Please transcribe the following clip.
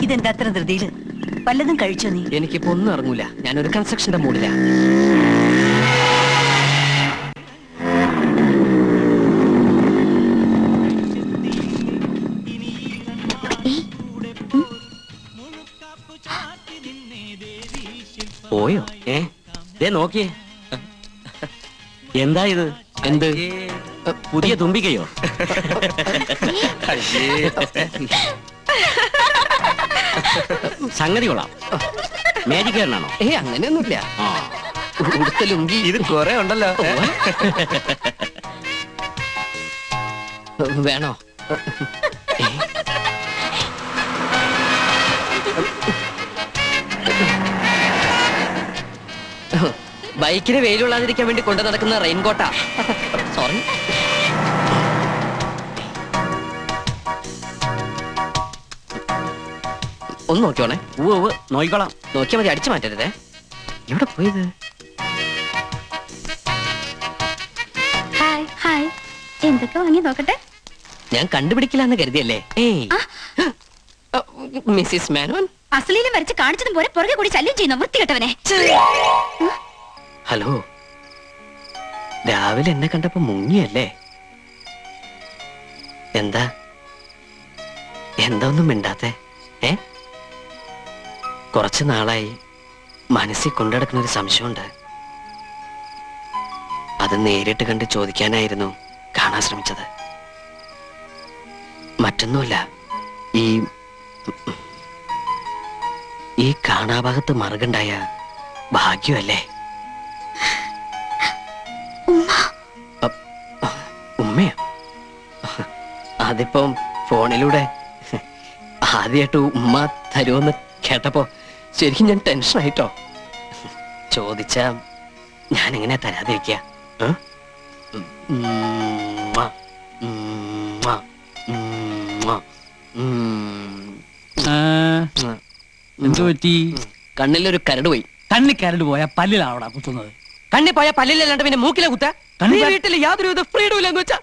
ഇതെന്താ അത്ര ധൃതിയില്? വല്ലതും കഴിച്ചോ നീ? എനിക്കിപ്പോ ഒന്നും ഇറങ്ങൂല. ഞാനൊരു കൺസ്ട്രക്ഷന്റെ മൂഡില. പോയോ? നോക്കിയേ, എന്താ ഇത്? എന്ത്? പുതിയ തുമ്പിക്കയോ? സംഗതി കൊള്ളാം. മാജിക് കാരനാണോ? അങ്ങനെയൊന്നുമില്ല. ഉടുത്ത ലുങ്കി ഇത് കൊറേ ഉണ്ടല്ലോ. വേണോ? ബൈക്കിന് വെയിലുള്ളാതിരിക്കാൻ വേണ്ടി കൊണ്ടു നടക്കുന്ന റെയിൻകോട്ടാ. സോറി. ഒന്ന് നോക്കിയോണേ. നോക്കിക്കോളാം. നോക്കിയാൽ മതി, അടിച്ചു മാറ്റരുതേ. എവിടെ പോയത്? എന്തൊക്കെ വാങ്ങി നോക്കട്ടെ. ഞാൻ കണ്ടുപിടിക്കില്ലാന്ന് കരുതിയല്ലേ? മിസ്സിസ് മേനോൻ, അസലീലും വരച്ച് കാണിച്ചതും പോലെ പുറകെ കൂടി ശല്യം ചെയ്യുന്ന വൃത്തികെട്ടവനെ. ഹലോ, രാവിലെ എന്നെ കണ്ടപ്പോ മുങ്ങിയല്ലേ? എന്താ ഒന്നും മിണ്ടാത്തെ? കുറച്ചു നാളായി മനസ്സിൽ കൊണ്ടുനടക്കുന്ന ഒരു സംശയമുണ്ട്. അത് നേരിട്ട് കണ്ട് ചോദിക്കാനായിരുന്നു കാണാൻ ശ്രമിച്ചത്. മറ്റൊന്നുമല്ല, ഈ കാണാഭാഗത്ത് മറുകുണ്ടായ ഭാഗ്യമല്ലേ? ഉമ്മയോ? അതിപ്പം ഫോണിലൂടെ ആദ്യമായിട്ട് ഉമ്മ തരുമെന്ന് കേട്ടപ്പോ ശരിക്കും ഞാൻ ടെൻഷനായിട്ടോ. ചോദിച്ചാ ഞാൻ എങ്ങനെ തരാതിരിക്കുക? എന്തു പറ്റി? കണ്ണിലൊരു കരട് പോയി. കണ്ണി കരട് പോയാ പല്ലിലാവടാ കുത്തുന്നത്. കണ്ണി പോയാ പല്ലിലല്ലാണ്ട് പിന്നെ മൂക്കിലെ കുത്ത. വീട്ടിൽ യാതൊരു വിധ ഫ്രീഡം ഇല്ലെന്ന് വെച്ചാ